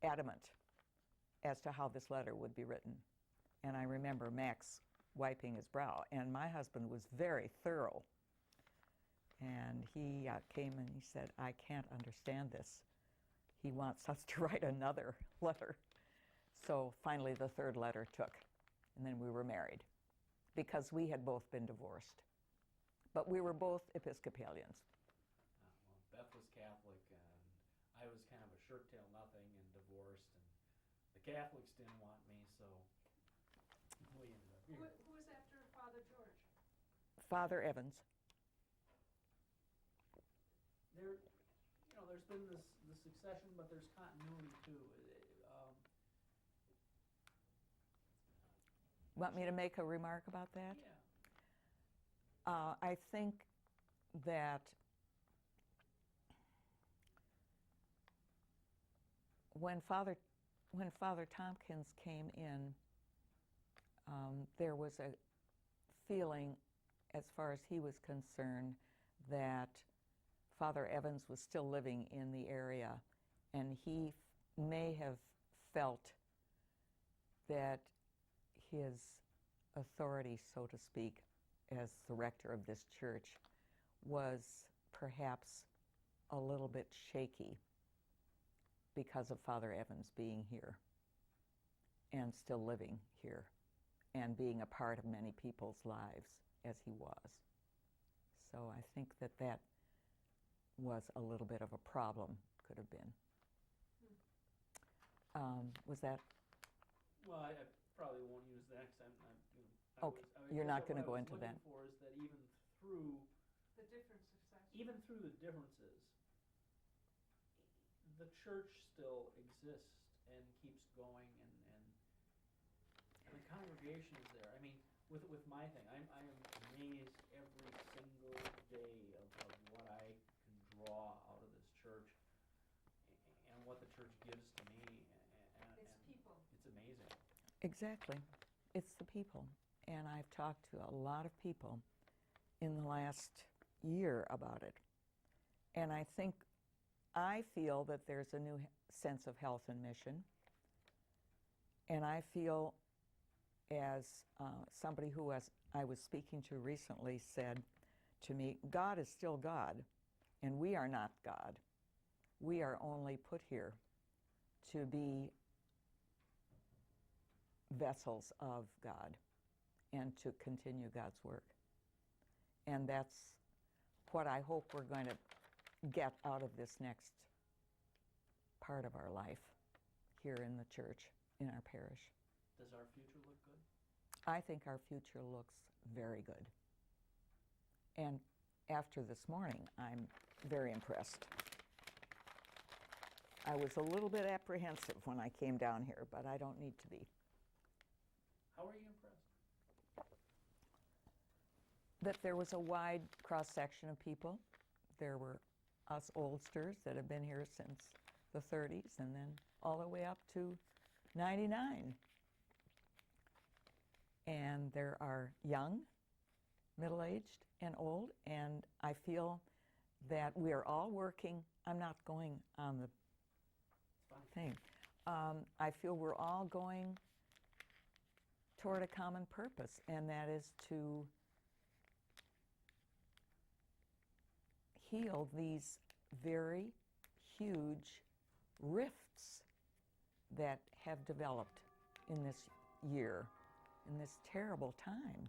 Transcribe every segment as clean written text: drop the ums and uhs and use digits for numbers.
adamant as to how this letter would be written. And I remember Max wiping his brow, and my husband was very thorough. And he came and he said, I can't understand this. He wants us to write another letter. So finally the third letter took, and then we were married, because we had both been divorced. But we were both Episcopalians. Well, Beth was Catholic, and I was kind of a shirt-tail nothing and divorced, and the Catholics didn't want me, so we ended up here. Who was after Father George? Father Evans. There's been the succession, but there's continuity too. Want me to make a remark about that? Yeah. I think that when Father Tompkins came in, there was a feeling, as far as he was concerned, that Father Evans was still living in the area, and he may have felt that his authority, so to speak, as the rector of this church was perhaps a little bit shaky because of Father Evans being here and still living here and being a part of many people's lives as he was. So I think that that was a little bit of a problem, could have been. Was that? Well, I probably won't use that because Okay, you're not going to go into that. What I was looking for is that even through The difference of size. even through the differences, the church still exists and keeps going, and the congregation is there. I mean, with my thing, I am amazed every single day of what I can draw out of this church and what the church gives to me. It's people. It's amazing. Exactly. It's the people. And I've talked to a lot of people in the last year about it. And I feel that there's a new sense of health and mission. And I feel, as somebody who I was speaking to recently said to me, God is still God, and we are not God. We are only put here to be vessels of God and to continue God's work. And that's what I hope we're going to get out of this next part of our life here in the church, in our parish. Does our future look good? I think our future looks very good. And after this morning, I'm very impressed. I was a little bit apprehensive when I came down here, but I don't need to be. How are you impressed? That there was a wide cross-section of people. There were us oldsters that have been here since the 30s, and then all the way up to 99. And there are young, middle-aged, and old, and I feel that we are all working. I'm not going on the thing. I feel we're all going toward a common purpose, and that is to heal these very huge rifts that have developed in this year, in this terrible time.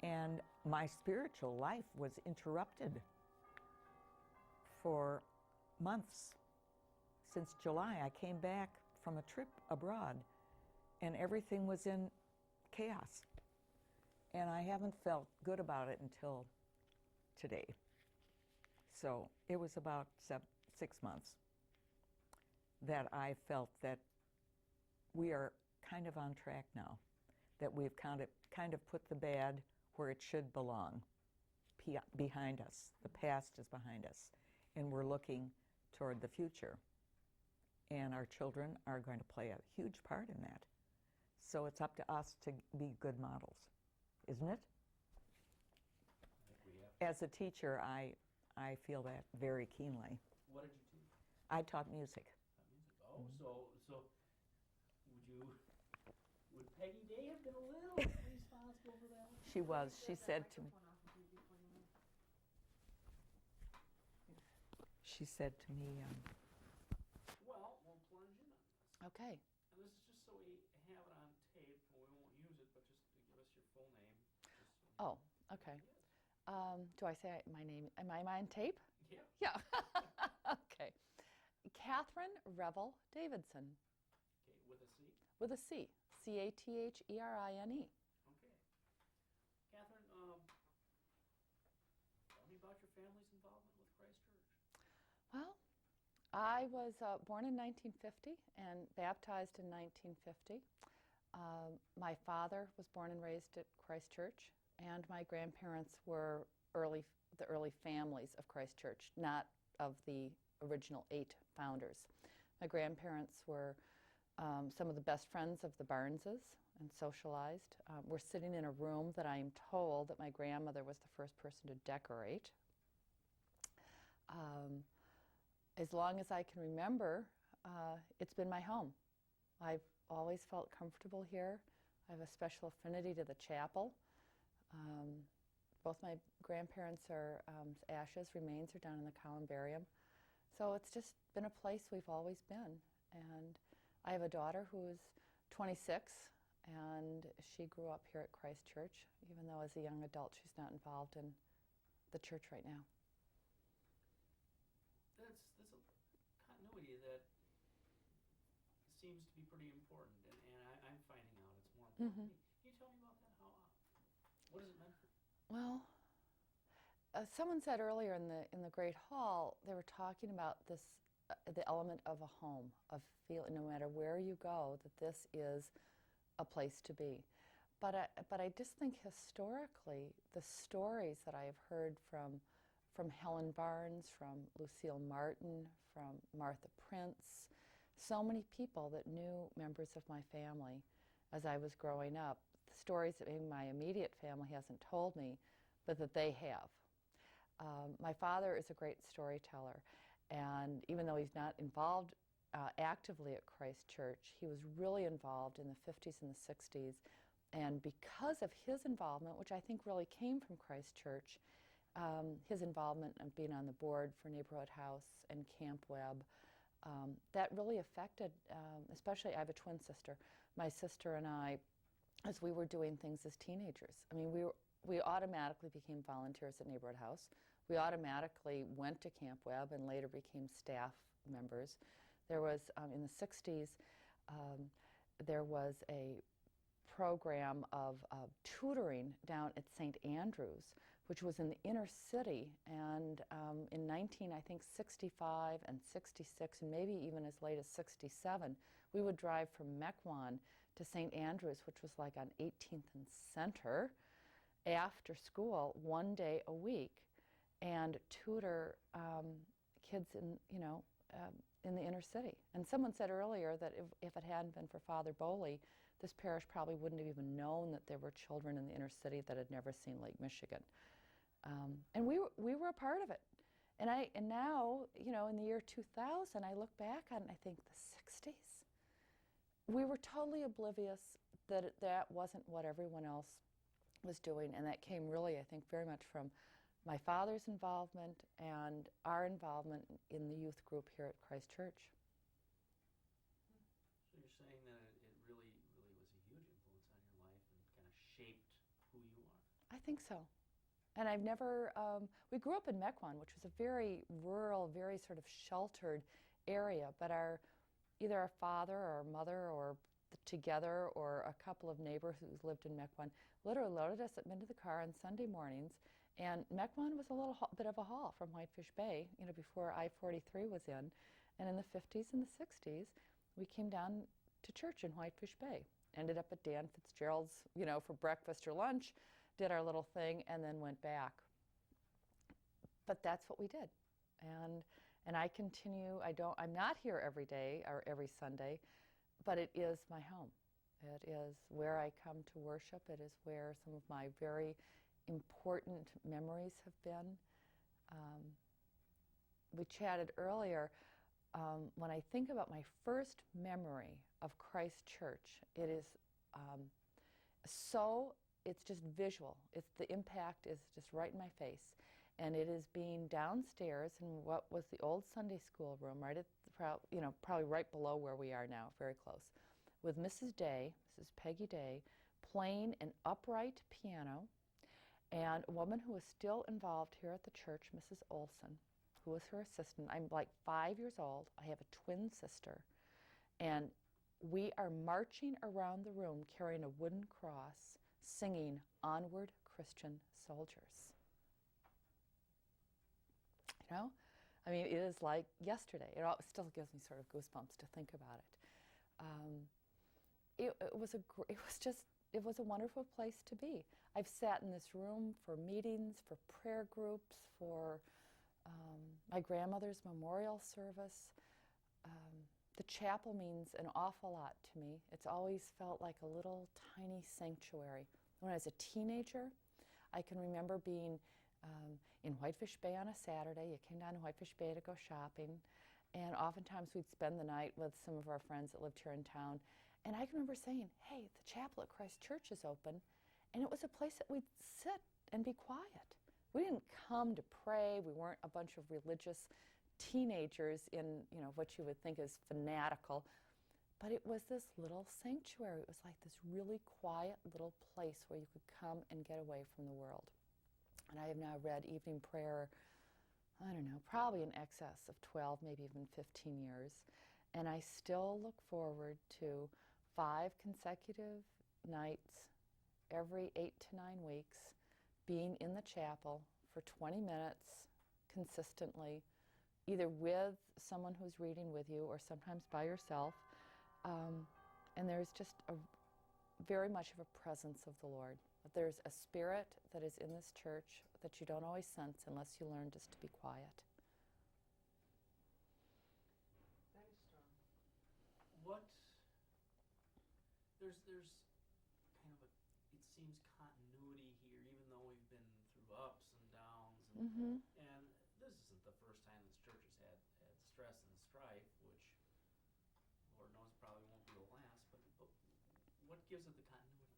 And my spiritual life was interrupted for months. Since July, I came back from a trip abroad, and everything was in chaos. And I haven't felt good about it until today. So it was about 6 months that I felt that we are kind of on track now, that we've kind of put the bad where it should belong, behind us. The past is behind us, and we're looking toward the future. And our children are going to play a huge part in that. So it's up to us to be good models, isn't it? I think we have. As a teacher, I feel that very keenly. What did you teach? I taught music. Music. Would Peggy Day have been a little responsible for that? She was. She said to me. She said to me, Well, we'll plunge in on this. Okay. And this is just so we have it on tape, and we won't use it, but just to give us your full name. Just so Oh, okay. Do I say my name? Am I on tape? Yeah. Yeah. Okay. Catherine Revel Davidson Okay, with a C? with a C. Catherine. Okay. Catherine, tell me about your family's involvement with Christ Church. Well, I was born in 1950 and baptized in 1950. My father was born and raised at Christ Church, and my grandparents were the early families of Christ Church, not of the original 8 founders. My grandparents were some of the best friends of the Barneses and socialized. We're sitting in a room that I am told that my grandmother was the first person to decorate. As long as I can remember, it's been my home. I've always felt comfortable here. I have a special affinity to the chapel. Both my grandparents' remains are down in the columbarium. So it's just been a place we've always been. And I have a daughter who is 26, and she grew up here at Christ Church, even though as a young adult she's not involved in the church right now. That's a continuity that seems to be pretty important, and I'm finding out it's more important. Can you tell me about that? What does it mean for you? Well, someone said earlier in the Great Hall, they were talking about this, the element of a home, of feeling no matter where you go, that this is a place to be. But I just think historically, the stories that I have heard from Helen Barnes, from Lucille Martin, from Martha Prince, so many people that knew members of my family as I was growing up, the stories that maybe my immediate family hasn't told me, but that they have. My father is a great storyteller, and even though he's not involved actively at Christ Church, he was really involved in the 50s and the 60s, and because of his involvement, which I think really came from Christ Church, his involvement in being on the board for Neighborhood House and Camp Webb, that really affected, especially I have a twin sister, my sister and I, as we were doing things as teenagers. I mean, we automatically became volunteers at Neighborhood House. We automatically went to Camp Webb and later became staff members. There was, in the 60s, there was a program of tutoring down at St. Andrews, which was in the inner city, and in 65 and 66, and maybe even as late as 67, we would drive from Mequon to St. Andrews, which was like on 18th and Center, after school, 1 day a week, and tutor kids in the inner city. And someone said earlier that if it hadn't been for Father Boley, this parish probably wouldn't have even known that there were children in the inner city that had never seen Lake Michigan. And we were a part of it. And now, in the year 2000, I look back on it and I think the 60s. We were totally oblivious that that wasn't what everyone else was doing, and that came really, I think, very much from my father's involvement and our involvement in the youth group here at Christ Church. So you're saying that it really, really was a huge influence on your life and kind of shaped who you are? I think so. And I've never, we grew up in Mequon, which was a very rural, very sort of sheltered area, but either our father or our mother or together or a couple of neighbors who lived in Mequon literally loaded us into the car on Sunday mornings. And Mequon was a little bit of a haul from Whitefish Bay, before I-43 was in. And in the 50s and the 60s, we came down to church in Whitefish Bay. Ended up at Dan Fitzgerald's, for breakfast or lunch, did our little thing, and then went back. But that's what we did. And I continue, I'm not here every day or every Sunday, but it is my home. It is where I come to worship. It is where some of my very important memories have been. We chatted earlier. when I think about my first memory of Christ Church, it is it's just visual. The impact is just right in my face. And it is being downstairs in what was the old Sunday school room, right at probably right below where we are now, very close, with Mrs. Day, Mrs. Peggy Day, playing an upright piano, and a woman who was still involved here at the church, Mrs. Olson, who was her assistant. I'm like 5 years old. I have a twin sister. And we are marching around the room carrying a wooden cross, singing "Onward, Christian Soldiers." You know? I mean, it is like yesterday. It still gives me sort of goosebumps to think about it. It was a wonderful place to be. I've sat in this room for meetings, for prayer groups, for my grandmother's memorial service. The chapel means an awful lot to me. It's always felt like a little tiny sanctuary. When I was a teenager, I can remember being in Whitefish Bay on a Saturday. You came down to Whitefish Bay to go shopping, and oftentimes we'd spend the night with some of our friends that lived here in town. And I can remember saying, "Hey, the chapel at Christ Church is open," and it was a place that we'd sit and be quiet. We didn't come to pray. We weren't a bunch of religious teenagers in, what you would think is fanatical, but it was this little sanctuary. It was like this really quiet little place where you could come and get away from the world. And I have now read evening prayer, I don't know, probably in excess of 12, maybe even 15 years. And I still look forward to 5 consecutive nights every 8 to 9 weeks being in the chapel for 20 minutes consistently, either with someone who's reading with you or sometimes by yourself. And there's just very much of a presence of the Lord. There's a spirit that is in this church that you don't always sense unless you learn just to be quiet. Very strong. There's kind of it seems continuity here, even though we've been through ups and downs, and this isn't the first time this church has had stress and strife, which Lord knows probably won't be the last, but what gives it the continuity?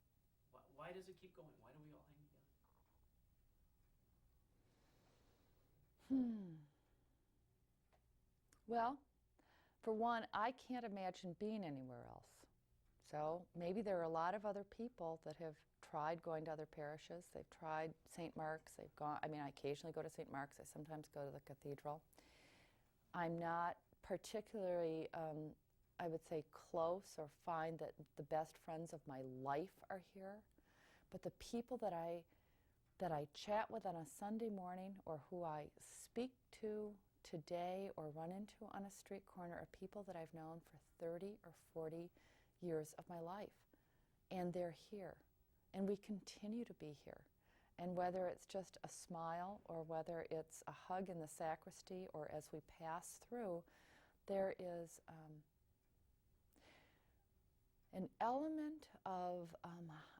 Why does it keep going? Why do we all hang together? Well, for one, I can't imagine being anywhere else. So maybe there are a lot of other people that have tried going to other parishes. They've tried St. Mark's. I occasionally go to St. Mark's. I sometimes go to the cathedral. I'm not particularly, I would say, close or find that the best friends of my life are here. But the people that I chat with on a Sunday morning, or who I speak to today or run into on a street corner, are people that I've known for 30 or 40 years of my life. And they're here. And we continue to be here. And whether it's just a smile or whether it's a hug in the sacristy or as we pass through, there is an element of,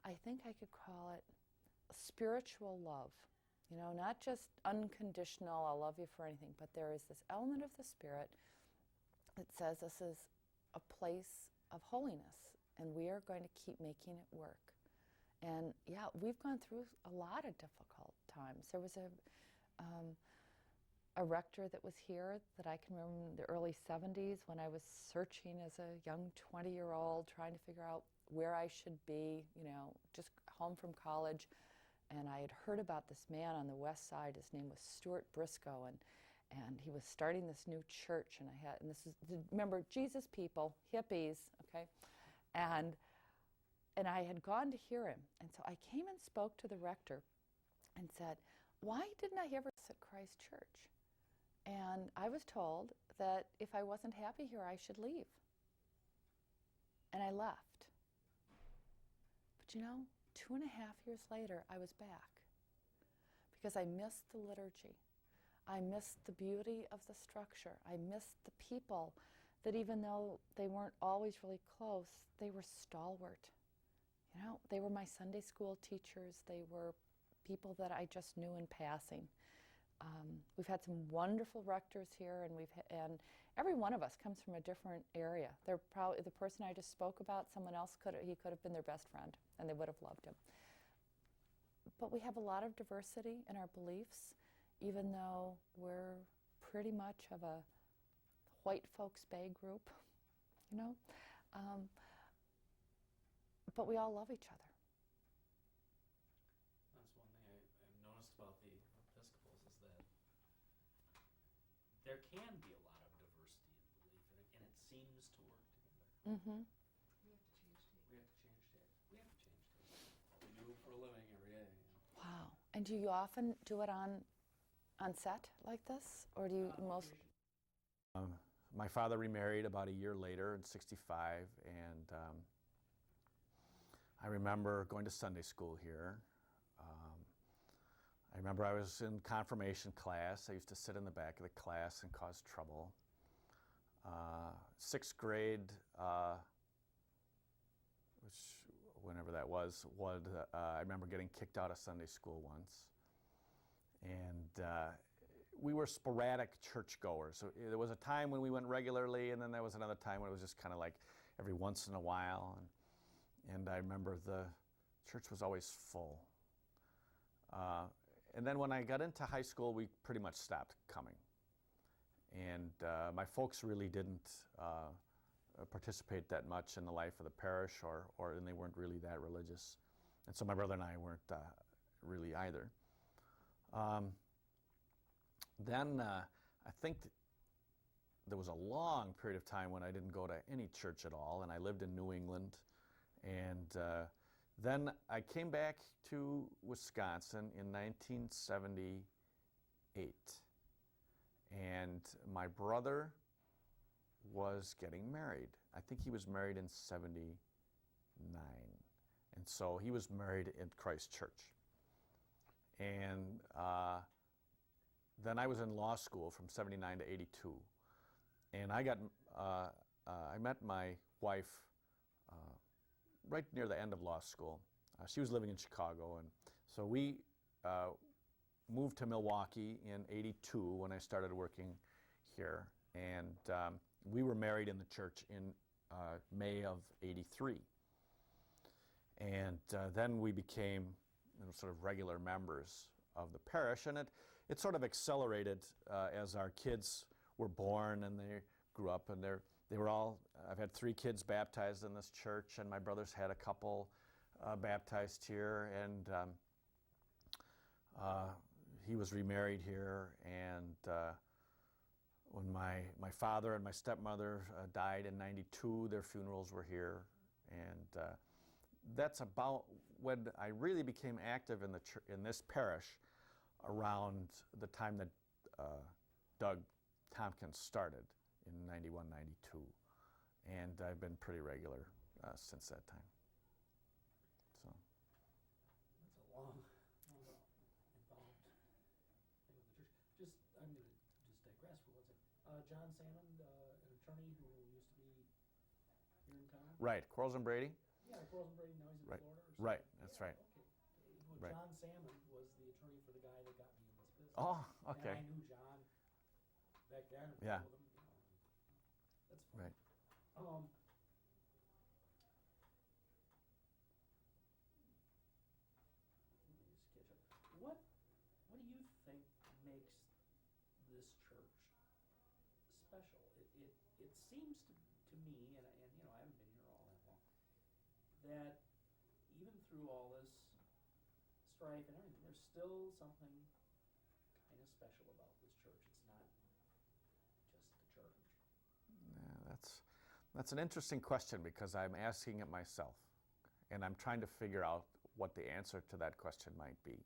I think I could call it spiritual love. Not just unconditional, I'll love you for anything, but there is this element of the Spirit that says this is a place of holiness, and we are going to keep making it work. And yeah, we've gone through a lot of difficult times. There was a rector that was here that I can remember in the early 70s when I was searching as a young 20-year-old, trying to figure out where I should be, just home from college. And I had heard about this man on the west side. His name was Stuart Briscoe, and he was starting this new church. And this is, remember, Jesus people, hippies, okay? And I had gone to hear him. And so I came and spoke to the rector and said, "Why didn't I ever sit at Christ Church?" And I was told that if I wasn't happy here, I should leave. And I left. But 2.5 years later, I was back because I missed the liturgy. I missed the beauty of the structure. I missed the people that, even though they weren't always really close, they were stalwart. They were my Sunday school teachers. They were people that I just knew in passing. We've had some wonderful rectors here, and and every one of us comes from a different area. They're probably the person I just spoke about. Someone else could have been their best friend, and they would have loved him. But we have a lot of diversity in our beliefs, even though we're pretty much of a white folks Bay group, you know. But we all love each other. That's one thing I've noticed about the Episcopals is that there can be a lot of diversity in belief, and it seems to work together. Mm-hmm. We have to change taste. We have to change taste. We have to change taste. We do for a living every day. Wow. And do you often do it on set like this, or do you most? My father remarried about a year later in '65, and I remember going to Sunday school here. I remember I was in confirmation class. I used to sit in the back of the class and cause trouble. Sixth grade, which whenever that was I remember getting kicked out of Sunday school once. And we were sporadic churchgoers. So there was a time when we went regularly, and then there was another time when it was just kind of like every once in a while. And I remember the church was always full. And then when I got into high school, we pretty much stopped coming. And my folks really didn't participate that much in the life of the parish, and they weren't really that religious. And so my brother and I weren't really either. Then I think there was a long period of time when I didn't go to any church at all, and I lived in New England. And then I came back to Wisconsin in 1978. And my brother was getting married. I think he was married in '79. And so he was married in Christ Church. And then I was in law school from '79 to '82. And I met my wife right near the end of law school. She was living in Chicago, and so we moved to Milwaukee in '82 when I started working here, and we were married in the church in May of '83. And then we became sort of regular members of the parish, and it sort of accelerated as our kids were born and they grew up, and they were all, I've had 3 kids baptized in this church, and my brother's had a couple baptized here, and he was remarried here. And when my father and my stepmother died in '92, their funerals were here. And that's about when I really became active in this parish, around the time that Doug Tompkins started in '91, '92. And I've been pretty regular since that time. So. That's a long involved thing with the church. I'm going to just digress for 1 second. John Salmon, an attorney who used to be here in town? Right, Quarles and Brady? Yeah, Quarles and Brady, now he's in Right. Florida or something? Right, that's Yeah, right. Okay. Well, Right. John Salmon was the attorney for the guy that got me in this business. Oh, okay. And I knew John back then. And Yeah. with him, that's fun. Right. Let me just catch up. What do you think makes this church special? It seems to me, and I haven't been here all that long, that even through all this strife and everything, there's still something kind of special about this church. It's not just the church. Yeah, that's an interesting question, because I'm asking it myself, and I'm trying to figure out what the answer to that question might be.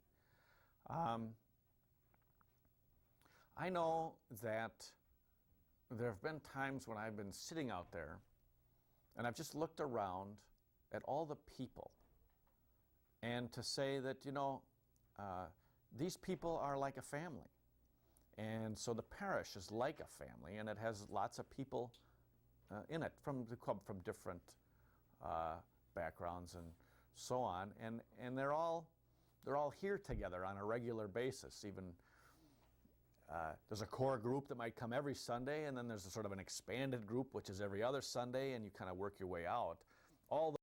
I know that there have been times when I've been sitting out there and I've just looked around at all the people, and to say that, these people are like a family. And so the parish is like a family, and it has lots of people in it from the club, from different backgrounds and so on, and they're all here together on a regular basis, even there's a core group that might come every Sunday, and then there's a sort of an expanded group, which is every other Sunday, and you kind of work your way out. All